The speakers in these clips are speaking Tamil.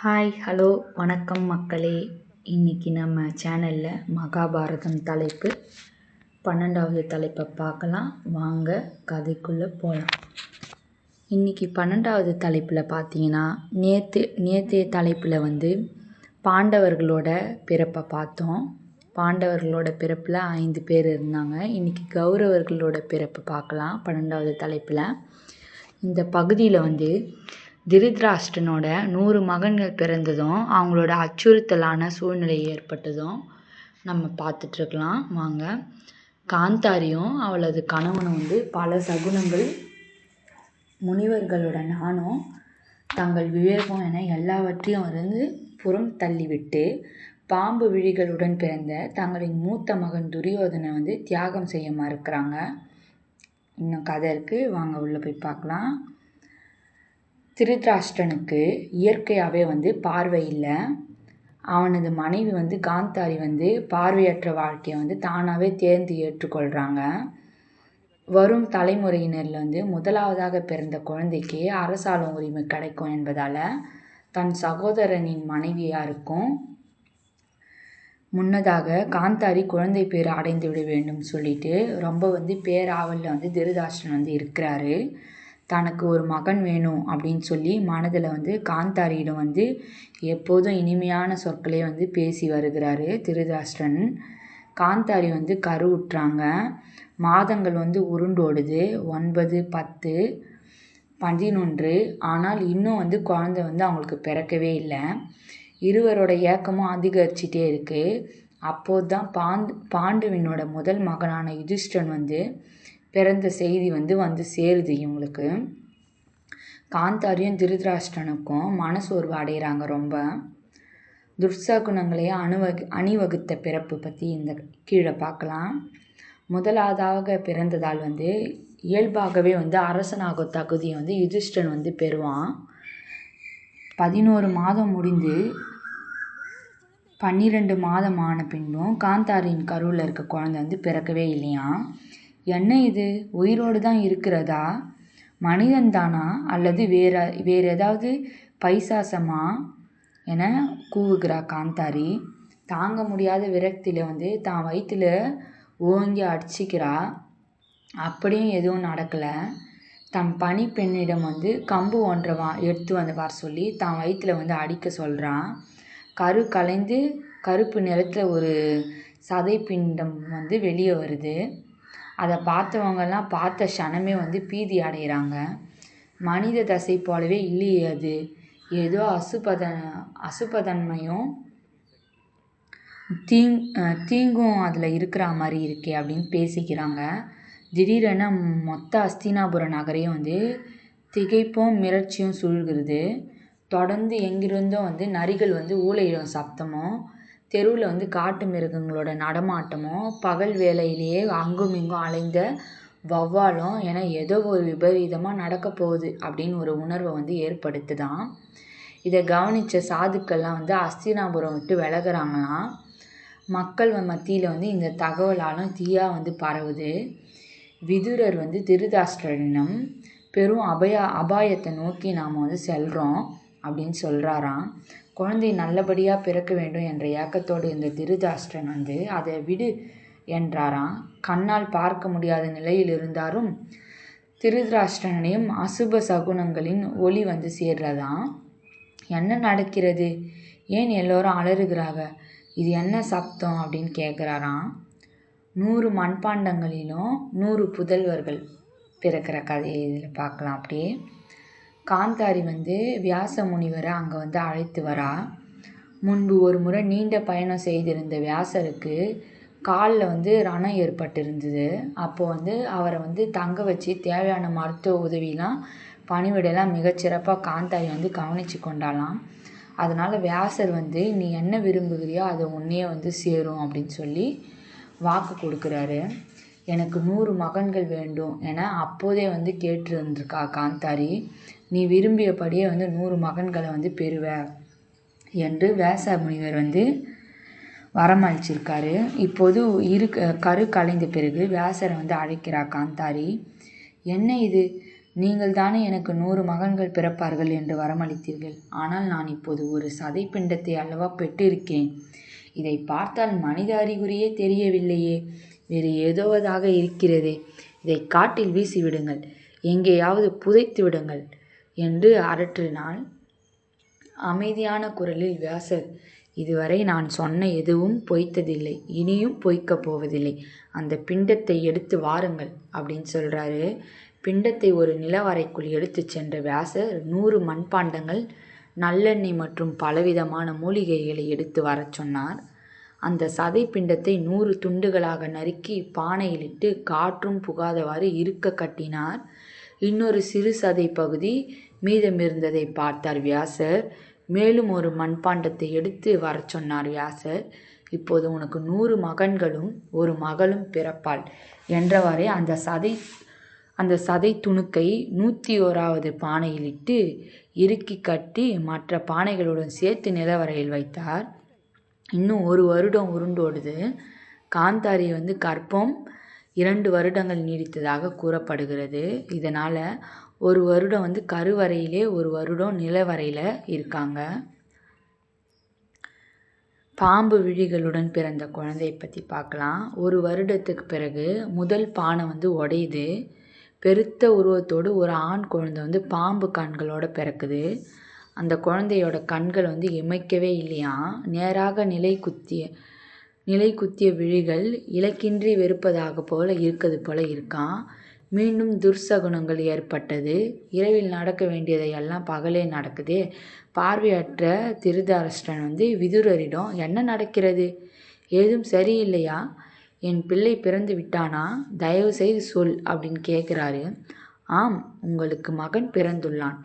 ஹாய் ஹலோ வணக்கம் மக்களே. இன்றைக்கி நம்ம சேனலில் மகாபாரதம் தலைப்பு 12வது தலைப்பை பார்க்கலாம். வாங்க கதைக்குள்ளே போகலாம். இன்றைக்கி 12வது தலைப்பில் பார்த்தீங்கன்னா நேற்றைய தலைப்பில் பாண்டவர்களோட பிறப்பை பார்த்தோம். பாண்டவர்களோட பிறப்பில் 5 பேர் இருந்தாங்க. இன்றைக்கி கௌரவர்களோட பிறப்பை பார்க்கலாம் 12வது தலைப்பில். இந்த பகுதியில் திருதராஷ்டிரனோட 100 மகன்கள் பிறந்ததும் அவங்களோட அச்சுறுத்தலான சூழ்நிலை ஏற்பட்டதும் நம்ம பார்த்துட்ருக்கலாம். வாங்க. காந்தாரியும் அவளது கணவனும் பல சகுனங்கள் முனிவர்களுடனானும் தங்கள் விவேகம் என எல்லாவற்றையும் புறம் தள்ளிவிட்டு பாம்பு விழிகளுடன் பிறந்த தங்களின் மூத்த மகன் துரியோதனை தியாகம் செய்ய மறுக்கிறாங்க. இன்னும் கதை இருக்குது, வாங்க உள்ளே போய் பார்க்கலாம். திருதராஷ்டிரனுக்கு இயற்கையாகவே பார்வை இல்லை. அவனது மனைவி காந்தாரி பார்வையற்ற வாழ்க்கையை தானாகவே தேர்ந்து ஏற்றுக்கொள்கிறாங்க. வரும் தலைமுறையினரில் முதலாவதாக பிறந்த குழந்தைக்கு அரசாளும் உரிமை கிடைக்கும் என்பதால் தன் சகோதரனின் மனைவியாருக்கும் முன்னதாக காந்தாரி குழந்தை பேர் அடைந்து விட வேண்டும் சொல்லிட்டு ரொம்ப பேராவலில் திருதராஷ்டிரன் இருக்கிறாரு. தனக்கு ஒரு மகன் வேணும் அப்படின்னு சொல்லி மனதில் காந்தாரியிடம் எப்போதும் இனிமையான சொற்களை பேசி வருகிறாரு திருதராஷ்டிரன். காந்தாரி கருவுற்றாங்க. மாதங்கள் உருண்டோடுது. 9, 10, 11. ஆனால் இன்னும் குழந்தை அவங்களுக்கு பிறக்கவே இல்லை. இருவரோட ஏக்கமும் அதிகரிச்சிட்டே இருக்குது. அப்போது தான் பாண்டுவினோட முதல் மகனான யுதிஷ்டிரன் பிறந்த செய்தி சேருது இவங்களுக்கு. காந்தாரியும் திருதராஷ்டிரனுக்கும் மனசோர்வு அடைகிறாங்க. ரொம்ப துர்சகுணங்களையே அணிவகுத்த பிறப்பு பற்றி இந்த கீழே பார்க்கலாம். முதலாவதாக பிறந்ததால் இயல்பாகவே அரசனாக தகுதியை யுதிஷ்டிரன் பெறுவான். 11 மாதம் முடிந்து 12 மாதம் ஆன பின்பும் காந்தாரியின் கருவில் இருக்க குழந்தை பிறக்கவே இல்லையா. என்ன இது, உயிரோடு தான் இருக்கிறதா, மனிதன்தானா அல்லது வேறு ஏதாவது பைசாசமா என கூவுகிறா காந்தாரி. தாங்க முடியாத விரக்தியில் தான் வயிற்றில் ஓங்கி அடிச்சிக்கிறா. அப்படியும் எதுவும் நடக்கலை. தன் பணி பெண்ணிடம் கம்பு ஒன்றை எடுத்து வர சொல்லி தான் வயிற்றில் அடிக்க சொல்கிறான். கரு கலைந்து கருப்பு நிறத்தில் ஒரு சதை பிண்டம் வெளியே வருது. அதை பார்த்தவங்கெல்லாம் பார்த்த க்ஷணமே பீதி அடைகிறாங்க. மனித தசை போலவே இல்லையே அது, ஏதோ அசுபதன்மையும் தீங்கும் அதில் இருக்கிற மாதிரி இருக்கே அப்படின்னு பேசிக்கிறாங்க. திடீரென மொத்த அஸ்தினாபுர நகரையும் திகைப்பும் மிரட்சியும் சூழ்கிறது. தொடர்ந்து எங்கிருந்தோ நரிகள் ஊளையிடும் சப்தமும், தெருவில் காட்டு மிருகங்களோட நடமாட்டமும், பகல் வேளையிலேயே அங்கும் இங்கும் அலைந்த வௌவாலும் என ஏதோ ஒரு விபரீதமாக நடக்க போகுது அப்படின்னு ஒரு உணர்வை ஏற்படுத்துதான். இதை கவனித்த சாதுக்கள்லாம் அஸ்தினாபுரம் விட்டு விலகிறாங்களாம். மக்கள் மத்தியில் இந்த தகவலாலும் தீயாக பரவுது. விதுரர் திருதராஷ்டிரனிடம் பெரும் அபாயத்தை நோக்கி நாம் செல்கிறோம் அப்படின்னு சொல்கிறாராம். குழந்தை நல்லபடியாக பிறக்க வேண்டும் என்ற ஏக்கத்தோடு இந்த திருதராஷ்டிரன் அதை விடு என்றாராம். கண்ணால் பார்க்க முடியாத நிலையில் இருந்தாலும் திருதராஷ்டிரனையும் அசுப சகுனங்களின் ஒளி சேர்றதாம். என்ன நடக்கிறது, ஏன் எல்லோரும் அலறுகிறாங்க, இது என்ன சப்தம் அப்படின்னு கேட்குறாராம். 100 மண்பாண்டங்களிலும் 100 புதல்வர்கள் பிறக்கிற கதையை இதில் பார்க்கலாம். அப்படியே காந்தாரி வியாச முனிவரை அங்கே அழைத்து வரா. முன்பு ஒரு முறை நீண்ட பயணம் செய்திருந்த வியாசருக்கு காலில் ரணம் ஏற்பட்டிருந்தது. அப்போது அவரை தங்க வச்சு தேவையான மருத்துவ உதவிலாம் பணிவிடலாம் மிகச்சிறப்பாக காந்தாரி கவனித்து கொண்டாலாம். அதனால் வியாசர் நீ என்ன விரும்புகிறியோ அதை உன்னையே சேரும் அப்படின்னு சொல்லி வாக்கு கொடுக்குறாரு. எனக்கு 100 மகன்கள் வேண்டும் என அப்போதே கேட்டுருந்துருக்கா காந்தாரி. நீ விரும்பியபடியே 100 மகன்களை பெறுவ என்று வியாச முனிவர் வரமளிச்சிருக்காரு. இப்போது கரு கலைந்த பிறகு வியாசரை அழைக்கிறா காந்தாரி. என்ன இது, நீங்கள் தானே எனக்கு 100 மகன்கள் பிறப்பார்கள் என்று வரமளித்தீர்கள். ஆனால் நான் இப்போது ஒரு சதை பிண்டத்தை அல்லவா பெற்றிருக்கிறேன். இதை பார்த்தால் மனித அறிகுறியே தெரியவில்லையே, வேறு ஏதோவதாக இருக்கிறதே. இதை காட்டில் வீசிவிடுங்கள், எங்கேயாவது புதைத்து விடுங்கள் என்று அரற்றினாள். அமைதியான குரலில் வியாசர், இதுவரை நான் சொன்ன எதுவும் பொய்த்ததில்லை, இனியும் பொய்க்கப் போவதில்லை. அந்த பிண்டத்தை எடுத்து வாருங்கள் அப்படின்னு சொல்கிறாரு. பிண்டத்தை ஒரு நிலவறைக்குள் எடுத்து சென்ற வியாசர் 100 மண்பாண்டங்கள், நல்லெண்ணெய் மற்றும் பலவிதமான மூலிகைகளை எடுத்து வரச் சொன்னார். அந்த சதை பிண்டத்தை 100 துண்டுகளாக நறுக்கி பானையிலிட்டு காற்றும் புகாதவாறு இருக்க கட்டினார். இன்னொரு சிறு சதை பகுதி மீதமிருந்ததை பார்த்தார் வியாசர். மேலும் ஒரு மண்பாண்டத்தை எடுத்து வரச் சொன்னார் வியாசர். இப்போது உனக்கு 100 மகன்களும் ஒரு மகளும் பிறப்பாள் என்றவாறே அந்த சதை துணுக்கை 101வது பானையிலிட்டு இறுக்கி கட்டி மற்ற பானைகளுடன் சேர்த்து நிலவரையில் வைத்தார். இன்னும் 1 வருடம் உருண்டோடுது. காந்தாரி கர்ப்பம் 2 வருடங்கள் நீடித்ததாக கூறப்படுகிறது. இதனால் 1 வருடம் கருவறையிலே, 1 வருடம் நிலவரையில் இருக்காங்க. பாம்பு விழிகளுடன் பிறந்த குழந்தையை பற்றி பார்க்கலாம். 1 வருடத்துக்கு பிறகு முதல் பானை உடையுது. பெருத்த உருவத்தோடு ஒரு ஆண் குழந்தை பாம்பு கண்களோடு பிறக்குது. அந்த குழந்தையோட கண்கள் இமைக்கவே இல்லையாம். நேராக நிலை குத்திய விழிகள் இலக்கின்றி வெறுப்பதாக போல இருக்கிறது போல இருக்கான். மீண்டும் துர்சகுனங்கள் ஏற்பட்டது. இரவில் நடக்க வேண்டியதையெல்லாம் பகலே நடக்குதே. பார்வையற்ற திருதராஷ்டிரன் விதுரரிடம், என்ன நடக்கிறது, ஏதும் சரியில்லையா, என் பிள்ளை பிறந்து விட்டானா, தயவு செய்து சொல் அப்படின்னு கேட்குறாரு. ஆம், உங்களுக்கு மகன் பிறந்துள்ளான்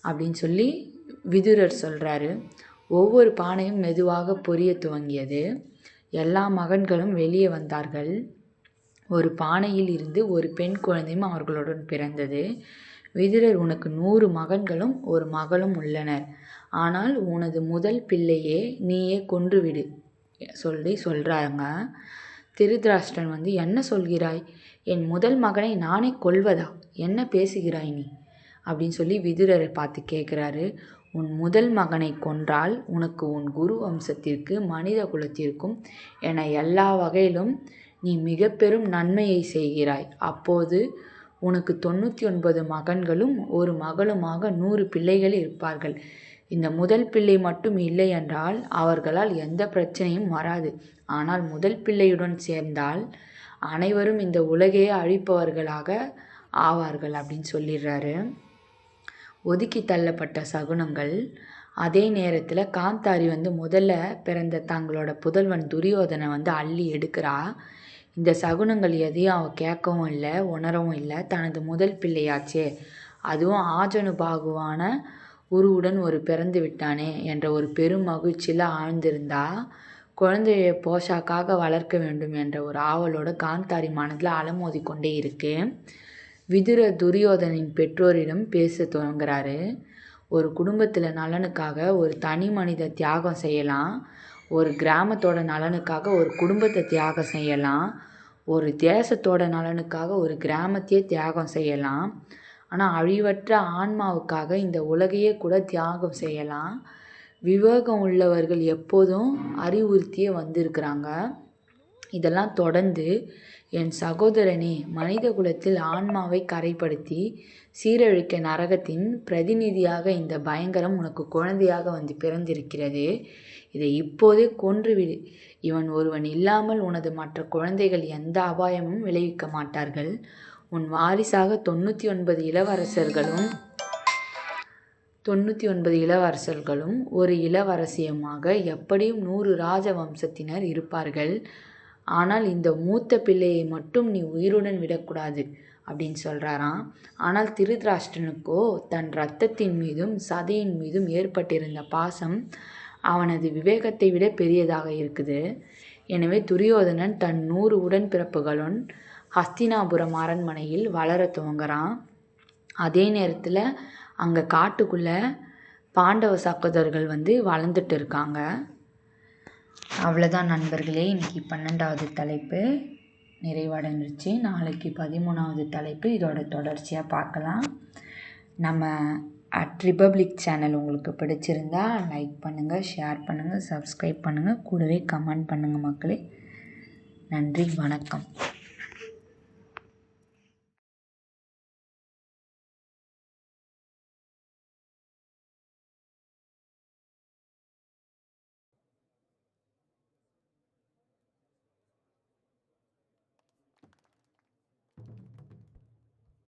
அப்படின்னு சொல்லி விதுரர் சொல்கிறாரு. ஒவ்வொரு பானையும் மெதுவாக பொரிய துவங்கியது. எல்லா மகன்களும் வெளியே வந்தார்கள். ஒரு பானையில் இருந்து ஒரு பெண் குழந்தையும் அவர்களுடன் பிறந்தது. விதுரர், உனக்கு 100 மகன்களும் ஒரு மகளும் உள்ளனர். ஆனால் உனது முதல் பிள்ளையே நீயே கொன்றுவிடு சொல்கிறாங்க. திருதராஷ்டிரன் என்ன சொல்கிறாய், என் முதல் மகனை நானே கொல்வதா, என்ன பேசுகிறாய் நீ அப்படின்னு சொல்லி விதுரரை பார்த்து கேட்குறாரு. உன் முதல் மகனை கொன்றால் உனக்கு, உன் குரு வம்சத்திற்கு, மனித குலத்திற்கும் என எல்லா வகையிலும் நீ மிக பெரும் நன்மையை செய்கிறாய். அப்போது உனக்கு 99 மகன்களும் ஒரு மகளுமாக 100 பிள்ளைகள் இருப்பார்கள். இந்த முதல் பிள்ளை மட்டும் இல்லை என்றால் அவர்களால் எந்த பிரச்சனையும் வராது. ஆனால் முதல் பிள்ளையுடன் சேர்ந்தால் அனைவரும் இந்த உலகையே அழிப்பவர்களாக ஆவார்கள் அப்படின்னு சொல்லிடுறாரு. ஒதுக்கி தள்ளப்பட்ட சகுனங்கள். அதே நேரத்தில் காந்தாரி முதல்ல பிறந்த தங்களோட புதல்வன் துரியோதனை அள்ளி எடுக்கிறா. இந்த சகுனங்கள் எதையும் அவள் கேட்கவும் இல்லை, உணரவும் இல்லை. தனது முதல் பிள்ளையாச்சே, அதுவும் ஆஜனுபாகுவான உருவுடன் ஒரு பிறந்து விட்டானே என்ற ஒரு பெரும் மகிழ்ச்சியில் ஆழ்ந்திருந்தா. குழந்தையை போஷாக்காக வளர்க்க வேண்டும் என்ற ஒரு ஆவலோட காந்தாரி மனதில் அலமோதி கொண்டே இருக்கு. விதுரர் துரியோதனின் பெற்றோரிடம் பேச துவங்குறாரு. ஒரு குடும்பத்தில் நலனுக்காக ஒரு தனி மனித தியாகம் செய்யலாம், ஒரு கிராமத்தோட நலனுக்காக ஒரு குடும்பத்தை தியாகம் செய்யலாம், ஒரு தேசத்தோட நலனுக்காக ஒரு கிராமத்தையே தியாகம் செய்யலாம். ஆனால் அழிவற்ற ஆன்மாவுக்காக இந்த உலகையே கூட தியாகம் செய்யலாம். விவேகம் உள்ளவர்கள் எப்போதும் அறிவுறுத்தியே வந்திருக்கிறாங்க. இதெல்லாம் தொடர்ந்து என் சகோதரனே, மனித குலத்தில் ஆன்மாவை கரைப்படுத்தி சீரழிக்க நரகத்தின் பிரதிநிதியாக இந்த பயங்கரம் உனக்கு குழந்தையாக பிறந்திருக்கிறது. இதை இப்போதே கொன்றுவிடு. இவன் ஒருவன் இல்லாமல் உனது மற்ற குழந்தைகள் எந்த அபாயமும் விளைவிக்க மாட்டார்கள். உன் வாரிசாக 99 இளவரசர்களும் ஒரு இளவரசியுமாக எப்படியும் 100 ராஜ வம்சத்தினர் இருப்பார்கள். ஆனால் இந்த மூத்த பிள்ளையை மட்டும் நீ உயிருடன் விடக்கூடாது அப்படின்னு சொல்கிறாராம். ஆனால் திருதராஷ்டிரனுக்கோ தன் இரத்தத்தின் மீதும் சதையின் மீதும் ஏற்பட்டிருந்த பாசம் அவனது விவேகத்தை விட பெரியதாக இருக்குது. எனவே துரியோதனன் தன் 100 உடன்பிறப்புகளுடன் ஹஸ்தினாபுரம் அரண்மனையில் வளர துவங்குறான். அதே நேரத்தில் அங்கே காட்டுக்குள்ளே பாண்டவ சகோதரர்கள் வளர்ந்துட்டு இருக்காங்க. அவ்வளோதான் நண்பர்களே, இன்றைக்கி 12வது தலைப்பு. நிறைவடைஞ்சிருச்சு. நாளைக்கு 13வது தலைப்பு இதோட தொடர்ச்சியாக பார்க்கலாம். நம்ம @ரிபப்ளிக் சேனல் உங்களுக்கு பிடிச்சிருந்தா லைக் பண்ணுங்கள், ஷேர் பண்ணுங்கள், சப்ஸ்கிரைப் பண்ணுங்கள், கூடவே கமெண்ட் பண்ணுங்கள் மக்களே. நன்றி, வணக்கம்.